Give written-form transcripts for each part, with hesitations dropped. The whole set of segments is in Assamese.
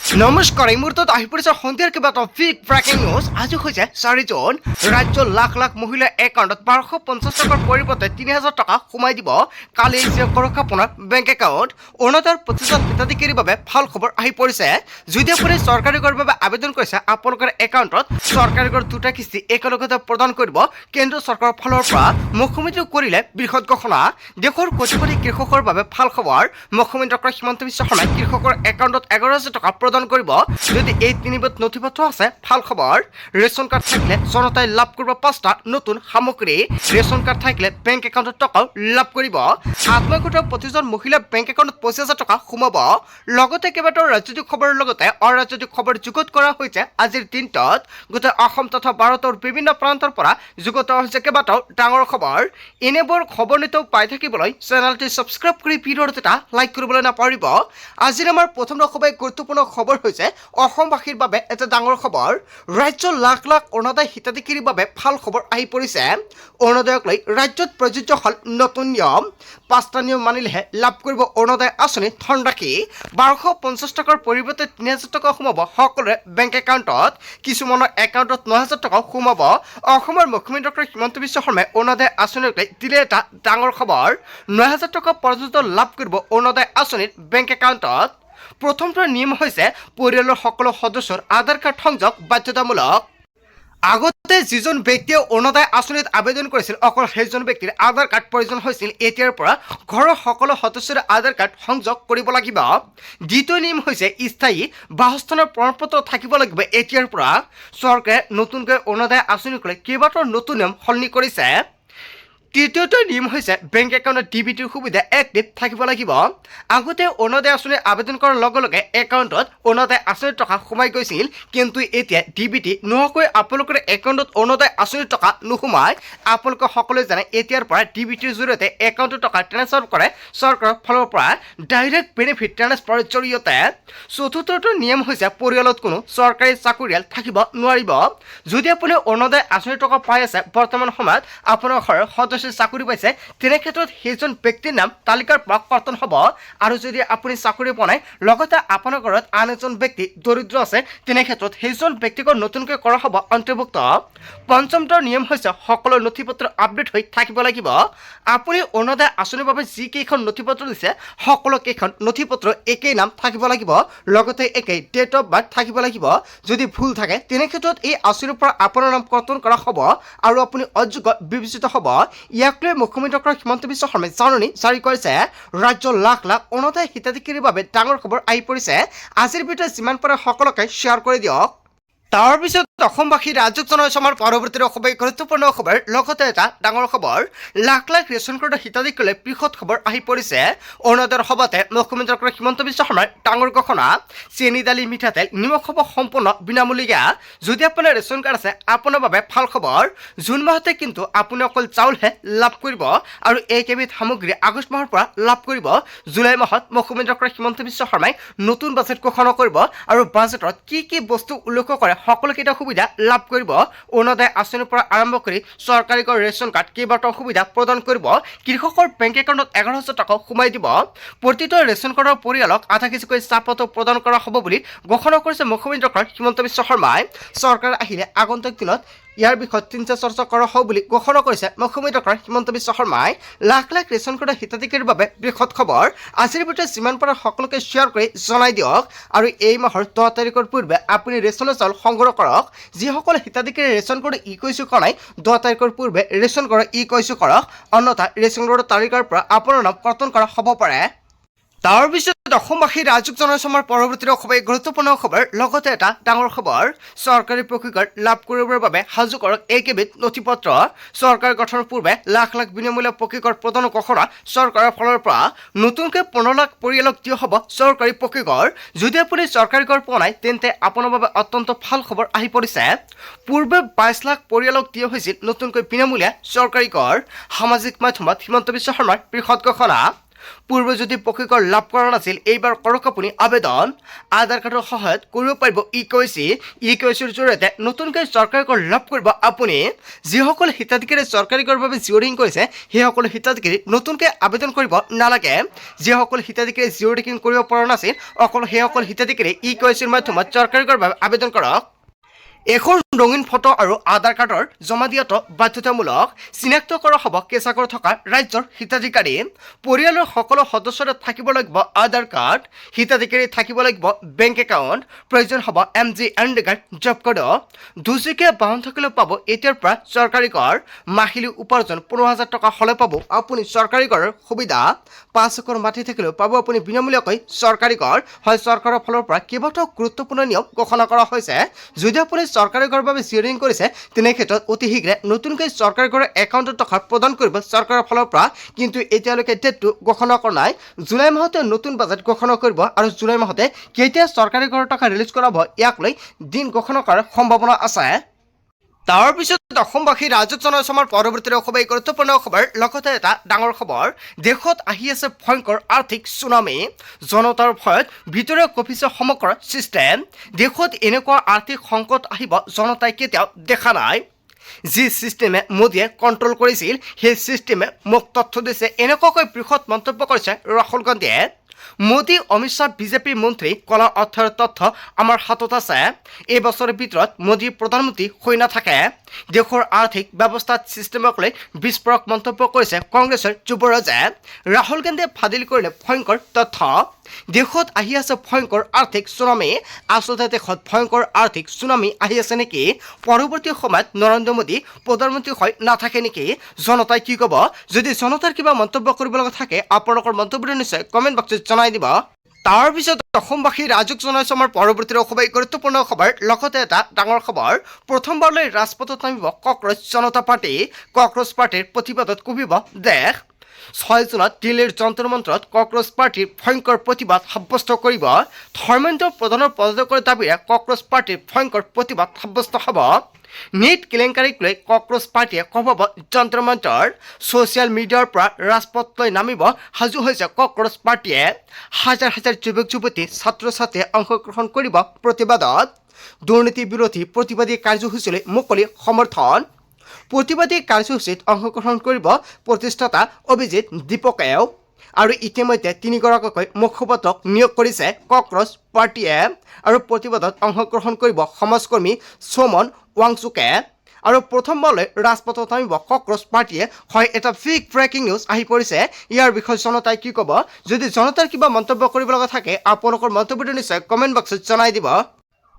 নমস্কাৰ এই মুহূৰ্তত আহি পৰিছে সন্ধিয়াৰ কেইবাটাও বিগ ব্ৰেকিং নিউজ। আজি হৈছে 4 জুন। ৰাজ্যৰ লাখ লাখ মহিলাৰ একাউণ্টত 1250 টকাৰ পৰিৱৰ্তে 3000 টকা সোমাই দিব। কালি আপোনাৰ বেংক একাউণ্ট অৰুণোদয়ৰ প্ৰতিজন হিতাধিকাৰীৰ বাবে ভাল খবৰ আহি পৰিছে। যদি আপুনি চৰকাৰী ঘৰৰ বাবে আবেদন কৰিছে, আপোনালোকৰ একাউণ্টত চৰকাৰী ঘৰ দুটা কিস্তি একেলগতে প্ৰদান কৰিব কেন্দ্ৰীয় চৰকাৰৰ ফালৰ পৰা। মুখ্যমন্ত্ৰীয়ে কৰিলে বৃহৎ ঘোষণা। দেশৰ কোটি কোটি কৃষকৰ বাবে ভাল খবৰ। মুখ্যমন্ত্ৰী ডক্টৰ হিমন্ত বিশ্ব শৰ্মাই কৃষকৰ একাউণ্টত 11,000 টকা প্ৰদান কৰিব। যদি এই তিনিবিধ নথিপত্ৰ আছে, ভাল খবৰ। ৰেচন কাৰ্ড থাকিলে জনতাই লাভ কৰিব 5টা নতুন সামগ্ৰী। ৰেচন কাৰ্ড থাকিলে বেংক একাউণ্টত টকাও লাভ কৰিব। আত্মসহায়ক প্ৰতিজন মহিলাৰ বেংক একাউণ্টত 25,000 টকা সোমাব। লগতে কেইবাটাও ৰাজনৈতিক খবৰৰ লগতে অৰাজনৈতিক খবৰ যুগুত কৰা হৈছে। আজিৰ দিনটোত গোটেই অসম তথা ভাৰতৰ বিভিন্ন প্ৰান্তৰ পৰা যুগুত হৈছে কেইবাটাও ডাঙৰ খবৰ। এনেবোৰ খবৰ নিতৌ পাই থাকিবলৈ চেনেলটি ছাবস্ক্ৰাইব কৰি ভিডিঅ'টো এটা লাইক কৰিবলৈ নাপাহৰিব। আজিৰ আমাৰ প্ৰথম খুবেই গুৰুত্বপূৰ্ণ খবৰ হৈছে অসমবাসীৰ বাবে এটা ডাঙৰ খবৰ। ৰাজ্যৰ লাখ লাখ অৰুণোদয় হিতাধিকাৰীৰ বাবে ভাল খবৰ আহি পৰিছে। অৰুণোদয়ক লৈ ৰাজ্যত প্ৰযোজ্য হ'ল নতুন নিয়ম। 5টা নিয়ম মানিলেহে লাভ কৰিব অৰুণোদয় আঁচনি ধনৰাশি। 1250 টকাৰ পৰিৱৰ্তে 3000 টকা সোমাব সকলোৰে বেংক একাউণ্টত। কিছুমানৰ একাউণ্টত 9000 টকাও সোমাব। অসমৰ মুখ্যমন্ত্ৰী ডক্টৰ হিমন্ত বিশ্ব শৰ্মাই অৰুণোদয় আঁচনিক লৈ দিলে এটা ডাঙৰ খবৰ। 9000 টকা পৰ্যন্ত লাভ কৰিব অৰুণোদয় আঁচনিত বেংক একাউণ্টত। প্ৰথমটো নিয়ম হৈছে পৰিয়ালৰ সকলো সদস্যৰ আধাৰ কাৰ্ড সংযোগ বাধ্যতামূলক। আগতে যিজন ব্যক্তিয়ে অৰুণোদয় আঁচনিত আবেদন কৰিছিল, অকল সেইজন ব্যক্তিৰ আধাৰ কাৰ্ড প্ৰয়োজন হৈছিল। এতিয়াৰ পৰা ঘৰৰ সকলো সদস্যৰ আধাৰ কাৰ্ড সংযোগ কৰিব লাগিব। দ্বিতীয় নিয়ম হৈছে স্থায়ী বাসস্থানৰ প্ৰমাণপত্ৰ থাকিব লাগিব। এতিয়াৰ পৰা চৰকাৰে নতুনকৈ অৰুণোদয় আঁচনিক লৈ কেইবাটাও নতুন নিয়ম সলনি কৰিছে। তৃতীয়টো নিয়ম হৈছে বেংক একাউণ্টত ডিবিটিৰ সুবিধা এক্টিভ থাকিব লাগিব। আগতে অৰুণোদয় আঁচনি আবেদন কৰাৰ লগে লগে একাউণ্টত অৰুণোদয় আঁচনিৰ টকা সোমাই গৈছিল, কিন্তু এতিয়া ডিবিটি নোহোৱাকৈ আপোনালোকৰ একাউণ্টত অৰুণোদয় আঁচনিৰ টকা নোসোমায়। আপোনালোকে সকলোৱে জানে এতিয়াৰ পৰা ডিবিটিৰ জৰিয়তে একাউণ্টৰ টকা ট্ৰান্সফাৰ কৰে চৰকাৰৰ ফালৰ পৰা ডাইৰেক্ট বেনিফিট ট্ৰান্সফাৰৰ জৰিয়তে। চতুৰ্থটো নিয়ম হৈছে পৰিয়ালত কোনো চৰকাৰী চাকৰিয়াল থাকিব নোৱাৰিব। যদি আপুনি অৰুণোদয় আঁচনিৰ টকা পাই আছে, বৰ্তমান সময়ত আপোনাৰ ঘৰৰ সদস্য চাকৰি পাইছে, তেনে ক্ষেত্ৰত সেইজন ব্যক্তিৰ নাম তালিকাৰ পৰা কৰ্তন হ'ব। আৰু যদি আপুনি চাকৰি পোৱা নাই, লগতে আপোনাৰ ঘৰত আন এজন ব্যক্তি দৰিদ্ৰ আছে, তেনে ক্ষেত্ৰত সেইজন ব্যক্তিক নতুনকৈ কৰা হ'ব অন্তৰ্ভুক্ত। পঞ্চমটো নিয়ম হৈছে সকলো নথিপত্ৰ আপডেট হৈ থাকিব লাগিব। আপুনি অৰুণোদয় আঁচনিৰ বাবে যিকেইখন নথিপত্ৰ দিছে, সকলো কেইখন নথিপত্ৰ একেই নাম থাকিব লাগিব, লগতে একেই ডেট অফ বাৰ্থ থাকিব লাগিব। যদি ভুল থাকে, তেনে ক্ষেত্ৰত এই আঁচনিৰ পৰা আপোনাৰ নাম কৰ্তন কৰা হ'ব আৰু আপুনি অযোগ্য বিবেচিত হ'ব। ইয়াক লৈ মুখ্যমন্ত্ৰী ডক্টৰ হিমন্ত বিশ্ব শৰ্মাই জাননী জাৰি কৰিছে। ৰাজ্যৰ লাখ লাখ অৰুণোদয় হিতাধিকাৰীৰ বাবে ডাঙৰ খবৰ আহি পৰিছে। আজিৰ ভিডিঅ'ত যিমান পাৰে সকলোকে শ্বেয়াৰ কৰি দিয়ক। তাৰ পিছত অসমবাসী ৰাজ্যক জনাইছো আমাৰ পৰৱৰ্তী খুবেই গুৰুত্বপূৰ্ণ খবৰ, লগতে এটা ডাঙৰ খবৰ। লাখ লাখ ৰেচন কাৰ্ডৰ হিতাধিকাৰীলৈ বৃহৎ খবৰ আহি পৰিছে। অৰুণোদয়ৰ সভাতে মুখ্যমন্ত্ৰী ডক্টৰ হিমন্ত বিশ্ব শৰ্মাৰ ডাঙৰ ঘোষণা। চেনি, দালি, মিঠাতেল, নিমখ হ'ব সম্পূৰ্ণ বিনামূলীয়া। যদি আপোনাৰ ৰেচন কাৰ্ড আছে, আপোনাৰ বাবে ভাল খবৰ। জুন মাহতে কিন্তু আপুনি অকল চাউলহে লাভ কৰিব আৰু এইকেইবিধ সামগ্ৰী আগষ্ট মাহৰ পৰা লাভ কৰিব। জুলাই মাহত মুখ্যমন্ত্ৰী ডক্টৰ হিমন্ত বিশ্ব শৰ্মাই নতুন বাজেট ঘোষণা কৰিব আৰু বাজেটত কি বস্তু উল্লেখ কৰে সকলোকেইটা সুবিধা লাভ কৰিব। অৰুণোদয় আঁচনিৰ পৰা আৰম্ভ কৰি চৰকাৰী ৰেচন কাৰ্ড কেইবাটাও সুবিধা প্ৰদান কৰিব। কৃষকৰ বেংক একাউণ্টত 11,000 টকা সোমাই দিব। প্ৰতিটো ৰেচন কাৰ্ডৰ পৰিয়ালক আধা কেজিকৈ চাহপাতো প্ৰদান কৰা হ'ব বুলি ঘোষণা কৰিছে মুখ্যমন্ত্ৰী ডক্টৰ হিমন্ত বিশ্ব শৰ্মাই। চৰকাৰ আহিলে আগন্তুক দিনত ইয়াৰ বিষয়ত চিন্তা চৰ্চা কৰা হ'ব বুলি ঘোষণা কৰিছে মুখ্যমন্ত্ৰী ডক্টৰ হিমন্ত বিশ্ব শৰ্মাই। লাখ লাখ ৰেচন কাৰ্ডৰ হিতাধিকাৰীৰ বাবে বৃহৎ খবৰ। আজিৰ ভিডিঅ'ত যিমান পাৰে সকলোকে শ্বেয়াৰ কৰি জনাই দিয়ক। আৰু এই মাহৰ 10 তাৰিখৰ পূৰ্বে আপুনি ৰেচনৰ চাউল সংগ্ৰহ কৰক। যিসকলে হিতাধিকাৰী ৰেচন কাৰ্ড ই-কৈছো কৰা নাই, 10 তাৰিখৰ পূৰ্বে ৰেচন কাৰ্ড ই-কৈছো কৰক, অন্যথা ৰেচন কাৰ্ডৰ তালিকাৰ পৰা আপোনাৰ নাম কৰ্তন কৰা হ'ব পাৰে। তাৰ পিছত অসমবাসী ৰাজ্যক জনাইছো আমাৰ পৰৱৰ্তী খুবেই গুৰুত্বপূৰ্ণ খবৰ, লগতে এটা ডাঙৰ খবৰ। চৰকাৰী প্ৰশিক্ষণ লাভ কৰিবৰ বাবে সাজু কৰক এইকেইবিধ নথিপত্ৰ। চৰকাৰ গঠনৰ পূৰ্বে লাখ লাখ বিনামূলীয়া প্ৰশিক্ষণ প্ৰদানৰ ঘোষণা চৰকাৰৰ ফালৰ পৰা। নতুনকৈ 15 লাখ পৰিয়ালক দিয়া হ'ব চৰকাৰী প্ৰশিক্ষণ। যদি আপুনি চৰকাৰী ঘৰ পোৱা নাই, তেন্তে আপোনাৰ বাবে অত্যন্ত ভাল খবৰ আহি পৰিছে। পূৰ্বে 22 লাখ পৰিয়ালক দিয়া হৈছিল নতুনকৈ বিনামূলীয়া চৰকাৰী ঘৰ। সামাজিক মাধ্যমত হিমন্ত বিশ্ব শৰ্মাৰ বৃহৎ ঘোষণা। পূৰ্বে যদি পকীকৰ লাভ কৰা নাছিল এইবাৰ কৰক আপুনি আবেদন আধাৰ কাৰ্ডৰ সহায়ত কৰিব পাৰিব ইকেৱাইচিৰ জৰিয়তে নতুনকৈ চৰকাৰী কৰ লাভ কৰিব আপুনি যিসকল হিতাধিকাৰী চৰকাৰী কৰৰ বাবে জিঅ' ৰেকিং কৰিছে সেইসকল হিতাধিকাৰী নতুনকৈ আবেদন কৰিব নালাগে যিসকল হিতাধিকাৰী জিঅ' ৰেকিং কৰিব পৰা নাছিল অকল সেইসকল হিতাধিকাৰী ইকেৱাইচিৰ মাধ্যমত চৰকাৰী কৰৰ বাবে আবেদন কৰক এখন ৰঙীন ফটো আৰু আধাৰ কাৰ্ডৰ জমা দিয়াটো বাধ্যতামূলক চিনাক্ত কৰা হ'ব কেঁচাঘৰ থকা ৰাজ্যৰ হিতাধিকাৰী পৰিয়ালৰ সকলো সদস্যৰে থাকিব লাগিব আধাৰ কাৰ্ড হিতাধিকাৰী থাকিব লাগিব বেংক একাউণ্ট প্ৰয়োজন হ'ব MGNREGA জব কাৰ্ড দুচকীয়া বাহন থাকিলেও পাব এতিয়াৰ পৰা চৰকাৰী কৰ মাহিলী উপাৰ্জন 15,000 টকা হ'লে পাব আপুনি চৰকাৰী কৰৰ সুবিধা 5 একৰ মাটি থাকিলেও পাব আপুনি বিনামূলীয়াকৈ চৰকাৰী কৰ হয় চৰকাৰৰ ফালৰ পৰা কেইবাটাও গুৰুত্বপূৰ্ণ নিয়ম ঘোষণা কৰা হৈছে যদি আপুনি চৰকাৰী কৰৰ বাবে জিঅ' ৰেকিং কৰিছে তেনে ক্ষেত্ৰত অতি শীঘ্ৰে নতুনকৈ চৰকাৰী কৰৰ একাউণ্টত টকা প্ৰদান কৰিব চৰকাৰৰ ফালৰ পৰা কিন্তু এতিয়ালৈকে ডেটটো ঘোষণা কৰা নাই জুলাই মাহতে নতুন বাজেট ঘোষণা কৰিব আৰু জুলাই মাহতে কেতিয়া চৰকাৰী কৰৰ টকা ৰিলিজ কৰা হ'ব ইয়াক লৈ দিন ঘোষণা কৰাৰ সম্ভাৱনা আছে তাৰ পিছত অসমবাসী ৰাজক জনসমাৰ পৰৱৰ্তী অসমবাসী গুৰুত্বপূৰ্ণ খবৰ লগতে এটা ডাঙৰ খবৰ দেশত আহি আছে ভয়ংকৰ আৰ্থিক সুনামি জনতাৰ ভয়ত ভিতৰে কঁপিছে সমগ্ৰ ছিষ্টেম দেশত এনেকুৱা আৰ্থিক সংকট আহিব জনতাই কেতিয়াও দেখা নাই যি ছিষ্টেমে মোদীয়ে কণ্ট্ৰল কৰিছিল সেই ছিষ্টেমে মোক তথ্য দিছে এনেকুৱাকৈ বৃহৎ মন্তব্য কৰিছে ৰাহুল গান্ধীয়ে মোদী অমিত শ্বাহ বিজেপি মন্ত্ৰী কলা অৰ্থৰ তথ্য আমাৰ হাতত আছে এই বছৰৰ ভিতৰত মোদী প্ৰধানমন্ত্ৰী হৈ নাথাকে দেশৰ আৰ্থিক ব্যৱস্থাত ছিষ্টেমক লৈ বিস্ফোৰক মন্তব্য কৰিছে কংগ্ৰেছৰ যুৱৰাজে ৰাহুল গান্ধীয়ে ফাদিল কৰিলে ভয়ংকৰ তথ্য দেশত আহি আছে ভয়ংকৰ আৰ্থিক সুনামি আচলতে দেশত ভয়ংকৰ আৰ্থিক সুনামি আহি আছে নেকি পৰৱৰ্তী সময়ত নৰেন্দ্ৰ মোদী প্ৰধানমন্ত্ৰী হৈ নাথাকে নেকি জনতাই কি ক'ব যদি জনতাৰ কিবা মন্তব্য কৰিব লগা থাকে আপোনালোকৰ মন্তব্যটো নিশ্চয় কমেণ্ট বক্সত জনাই দিব তাৰ পিছত অসমবাসী ৰাজক জনসমাৰ পৰৱৰ্তী অসমবাসী গুৰুত্বপূৰ্ণ খবৰ লগতে এটা ডাঙৰ খবৰ প্ৰথমবাৰলৈ ৰাজপথত নামিব কক্ৰজ জনতা পাৰ্টি কক্ৰজ পাৰ্টিৰ প্ৰতিবাদত কঁপিব দেশ 6 জুনত দিল্লীৰ যন্তৰ মন্ত্ৰত কক্ৰজ পাৰ্টিৰ ভয়ংকৰ প্ৰতিবাদ সাব্যস্ত কৰিব ধৰ্মেন্দ্ৰ প্ৰধানৰ পদত্যাগৰ দাবীৰে কক্ৰজ পাৰ্টিৰ ভয়ংকৰ প্ৰতিবাদ সাব্যস্ত হ'ব নীট কেলেংকাৰীক লৈ কক্ৰজ পাৰ্টিয়ে কঁপাব যন্তৰ মন্ত্ৰৰ ছ'চিয়েল মিডিয়াৰ পৰা ৰাজপথলৈ নামিব সাজু হৈছে কক্ৰজ পাৰ্টিয়ে হাজাৰ হাজাৰ যুৱক যুৱতী ছাত্ৰ ছাত্ৰীয়ে অংশগ্ৰহণ কৰিব প্ৰতিবাদত দুৰ্নীতি বিৰোধী প্ৰতিবাদী কাৰ্যসূচীলৈ মুকলি সমৰ্থন প্ৰতিবাদী কাৰ্যসূচীত অংশগ্ৰহণ কৰিব প্ৰতিষ্ঠাতা অভিজিত দীপকেও আৰু ইতিমধ্যে 3গৰাকীকৈ মুখপাত্ৰক নিয়োগ কৰিছে কক্ৰজ পাৰ্টিয়ে আৰু প্ৰতিবাদত অংশগ্ৰহণ কৰিব সমাজকৰ্মী চমন ৱাংচুকে আৰু প্ৰথমবাৰলৈ ৰাজপথত নামিব কক্ৰজ পাৰ্টিয়ে হয় এটা ফিক ব্ৰেকিং নিউজ আহি পৰিছে ইয়াৰ বিষয়ে জনতাই কি ক'ব যদি জনতাৰ কিবা মন্তব্য কৰিব লগা থাকে আপোনালোকৰ মন্তব্যটো নিশ্চয় কমেণ্ট বক্সত জনাই দিব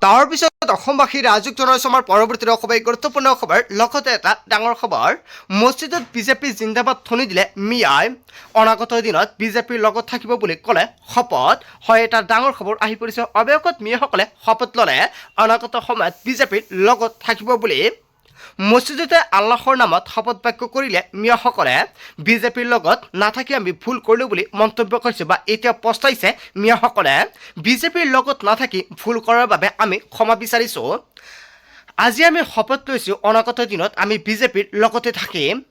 তাৰ পিছত অসমবাসী ৰাজক জনসমাৰ পৰৱৰ্তী অসমবাসী গুৰুত্বপূৰ্ণ খবৰ লগতে এটা ডাঙৰ খবৰ মছজিদত বিজেপি জিন্দাবাদ ধ্বনি দিলে মিয়াই অনাগত দিনত বিজেপিৰ লগত থাকিব বুলি ক'লে শপত হয় এটা ডাঙৰ খবৰ আহি পৰিছে অৱশেষত মিয়াসকলে শপত ল'লে অনাগত সময়ত বিজেপিৰ লগত থাকিব বুলি মছজিদতে আল্লাহৰ নামত শপত বাক্য কৰিলে মিয়াসকলে বিজেপিৰ লগত নাথাকি আমি ভুল কৰিলোঁ বুলি মন্তব্য কৰিছে বা এতিয়া পস্তাইছে মিয়াসকলে বিজেপিৰ লগত নাথাকি ভুল কৰাৰ বাবে আমি ক্ষমা বিচাৰিছোঁ আজি আমি শপত লৈছোঁ অনাগত দিনত আমি বিজেপিৰ লগতে থাকিম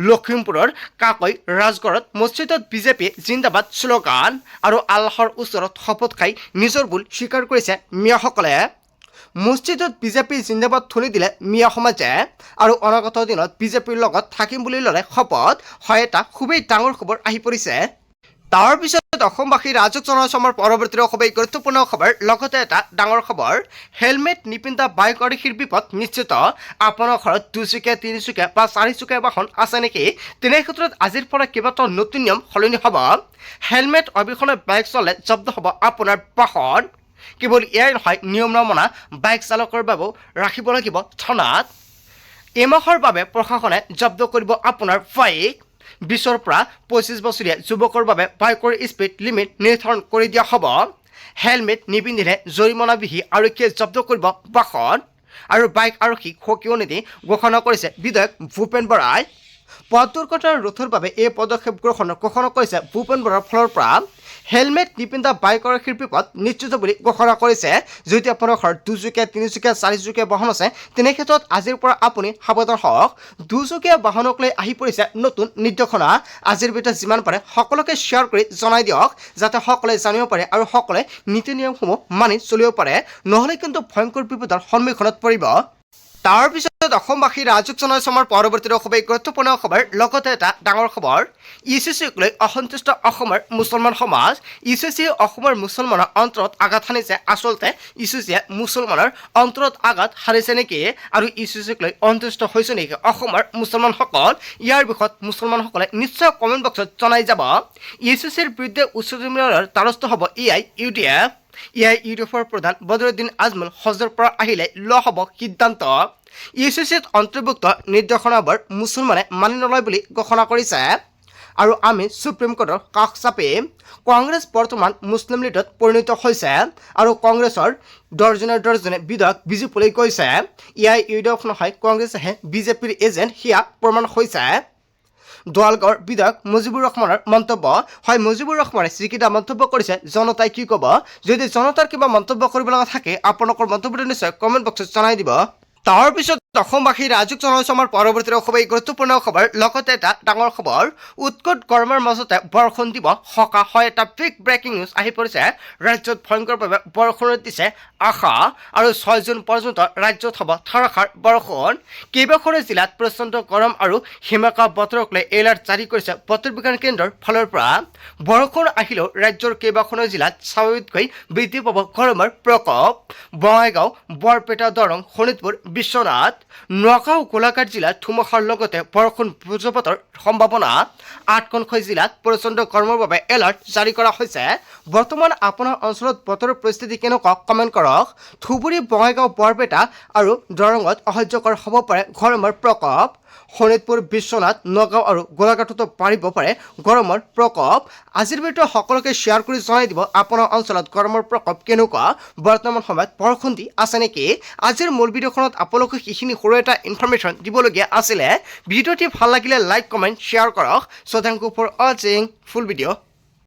লখিমপুৰৰ কাকৈ ৰাজগড়ত মছজিদত বিজেপি জিন্দাবাদ শ্লোগান আৰু আল্লাহৰ ওচৰত শপত খাই নিজৰ ভুল স্বীকাৰ কৰিছে মিয়াসকলে মছজিদত বিজেপি জিন্দাবাদ ধ্বনি দিলে মিয়া সমাজে আৰু অনাগত দিনত বিজেপিৰ লগত থাকিম বুলি ল'লে শপত হয় এটা খুবেই ডাঙৰ খবৰ আহি পৰিছে তাৰ পিছত অসমবাসী ৰাজক জনসমাৰ পৰৱৰ্তী অসমবাসী গুৰুত্বপূৰ্ণ খবৰ লগতে এটা ডাঙৰ খবৰ হেলমেট নিপিন্ধা বাইক আৰোহীৰ বিপদ নিশ্চিত আপোনাৰ ঘৰত 2চকীয়া 3চকীয়া বা 4চকীয়া বাহন আছে নেকি তেনে ক্ষেত্ৰত আজিৰ পৰা কেইবাটাও নতুন নিয়ম সলনি হ'ব হেলমেট অবিহনে বাইক চলালে জব্দ হ'ব আপোনাৰ বাহন কেৱল এয়াই নহয় নিয়ম নমনা বাইক চালকৰ বাবেও ৰাখিব লাগিব থানাত এমাহৰ বাবে প্ৰশাসনে জব্দ কৰিব আপোনাৰ বাইক 20ৰ পৰা 25 বছৰীয়া যুৱকৰ বাবে বাইকৰ স্পীড লিমিট নিৰ্ধাৰণ কৰি দিয়া হ'ব হেলমেট নিপিন্ধিলে জৰিমনা বিহি আৰক্ষীয়ে জব্দ কৰিব বাহন আৰু বাইক আৰক্ষীক সকীয় নীতি ঘোষণা কৰিছে বিধায়ক ভূপেন বৰাই পথ দুৰ্ঘটনা ৰোধৰ বাবে এই পদক্ষেপ গ্ৰহণৰ ঘোষণা কৰিছে ভূপেন বৰাৰ ফালৰ পৰা হেলমেট নিপিন্ধা বাইক আৰক্ষীৰ বিপদ নিশ্চিত বুলি ঘোষণা কৰিছে। যদি আপোনাৰ ঘৰত দুচকীয়া, তিনিচকীয়া, চাৰিচকীয়া বাহন আছে, তেনে ক্ষেত্ৰত আজিৰ পৰা আপুনি সাৱধান হওক। দুচকীয়া বাহনক লৈ আহি পৰিছে নতুন নিৰ্দেশনা। আজিৰ ভিতৰত যিমান পাৰে সকলোকে শ্বেয়াৰ কৰি জনাই দিয়ক, যাতে সকলোৱে জানিব পাৰে আৰু সকলোৱে নীতি নিয়মসমূহ মানি চলিব পাৰে, নহ'লে কিন্তু ভয়ংকৰ বিপদৰ সন্মুখীনত পৰিব। তাৰপিছত অসমবাসী ৰাজক জনাইছে আমাৰ পৰৱৰ্তী খুবেই গুৰুত্বপূৰ্ণ খবৰ। লগতে এটা ডাঙৰ খবৰ, ইউচিচিক লৈ অসন্তুষ্ট অসমৰ মুছলমান সমাজ। ইউচিচিয়ে অসমৰ মুছলমানৰ অন্তৰত আঘাত সানিছে। আচলতে ইউচিচিয়ে মুছলমানৰ অন্তৰত আঘাত সানিছে নেকি, আৰু ইউচিচিক লৈ অসন্তুষ্ট হৈছে নেকি অসমৰ মুছলমানসকল? ইয়াৰ বিষয়ত মুছলমানসকলে নিশ্চয় কমেণ্ট বক্সত জনাই যাব। ইউচিচিৰ বিৰুদ্ধে উচ্চতম ন্যায়ালয়ৰ দ্বাৰস্থ হ'ব এআইইউডিএফ। এআইইউডিএফৰ প্ৰধান বদৰুদ্দিন আজমল হজৰ পৰা আহিলে লোৱা হ'ব সিদ্ধান্ত। ইউচিচিত অন্তৰ্ভুক্ত নিৰ্দেশনাবোৰ মুছলমানে মানি নলয় বুলি ঘোষণা কৰিছে, আৰু আমি সুপ্ৰিম কোৰ্টৰ কাষ চাপিম। কংগ্ৰেছ বৰ্তমান মুছলিম লীগত পৰিণত হৈছে, আৰু কংগ্ৰেছৰ দৰ্জনে বিধায়ক বিজেপিলৈ গৈছে। এআইইউডিএফ নহয়, কংগ্ৰেছেহে বিজেপিৰ এজেণ্ট, সেয়া প্ৰমাণ হৈছে। দোৱালগড় বিধায়ক মুজিবুৰ ৰহমানৰ মন্তব্য। হয়, মুজিবুৰ ৰহমানে যিকেইটা মন্তব্য কৰিছে, জনতাই কি ক'ব? যদি জনতাৰ কিবা মন্তব্য কৰিব লগা থাকে, আপোনালোকৰ মন্তব্যটো নিশ্চয় কমেণ্ট বক্সত জনাই দিব। তাৰপিছত অসমবাসী ৰাজক জনাইছে আমাৰ পৰৱৰ্তী খুবেই গুৰুত্বপূৰ্ণ খবৰ। লগতে এটা ডাঙৰ খবৰ, উৎকট গৰমৰ মাজতে বৰষুণ দিব সকাহ। হয়, এটা বিগ ব্ৰেকিং নিউজ আহি পৰিছে। ৰাজ্যত ভয়ংকৰভাৱে বৰষুণত দিছে আশা, আৰু 6 জুন পৰ্যন্ত ৰাজ্যত হ'ব ধাৰাসাৰ বৰষুণ। কেইবাখনো জিলাত প্ৰচণ্ড গৰম আৰু হিমেকা বতৰক লৈ এলাৰ্ট জাৰি কৰিছে বতৰ বিজ্ঞান কেন্দ্ৰৰ ফালৰ পৰা। বৰষুণ আহিলেও ৰাজ্যৰ কেইবাখনো জিলাত স্বাভাৱিককৈ বৃদ্ধি পাব গৰমৰ প্ৰকোপ। বঙাইগাঁও, বৰপেটা, দৰং, শোণিতপুৰ, বিশ্বনাথ, নগাঁও, গোলাঘাট জিলাত ধুমুহাৰ লগতে বৰষুণ বজ্ৰপাতৰ সম্ভাৱনা। 8খনকৈ জিলাত প্ৰচণ্ড গৰমৰ বাবে এলাৰ্ট জাৰি কৰা হৈছে। বৰ্তমান আপোনাৰ অঞ্চলত বতৰৰ পৰিস্থিতি কেনেকুৱা কমেণ্ট কৰক। ধুবুৰী, বঙাইগাঁও, বৰপেটা আৰু দৰঙত অসহ্যকৰ হ'ব পাৰে গৰমৰ প্ৰকোপ। শোণিতপুৰ, বিশ্বনাথ, নগাঁও আৰু গোলাঘাটতো বাঢ়িব পাৰে গৰমৰ প্ৰকোপ। আজিৰ ভিডিঅ' সকলোকে শ্বেয়াৰ কৰি জনাই দিব আপোনাৰ অঞ্চলত গৰমৰ প্ৰকোপ কেনেকুৱা, বৰ্তমান সময়ত বৰষুণ দি আছে নেকি। আজিৰ মূল ভিডিঅ'খনত আপোনালোকে সেইখিনি সৰু এটা ইনফৰমেশ্যন দিবলগীয়া আছিলে। ভিডিঅ'টি ভাল লাগিলে লাইক, কমেণ্ট, শ্বেয়াৰ কৰক। চ' থেংক ইউ ফৰ ৱাচিং ফুল ভিডিঅ'।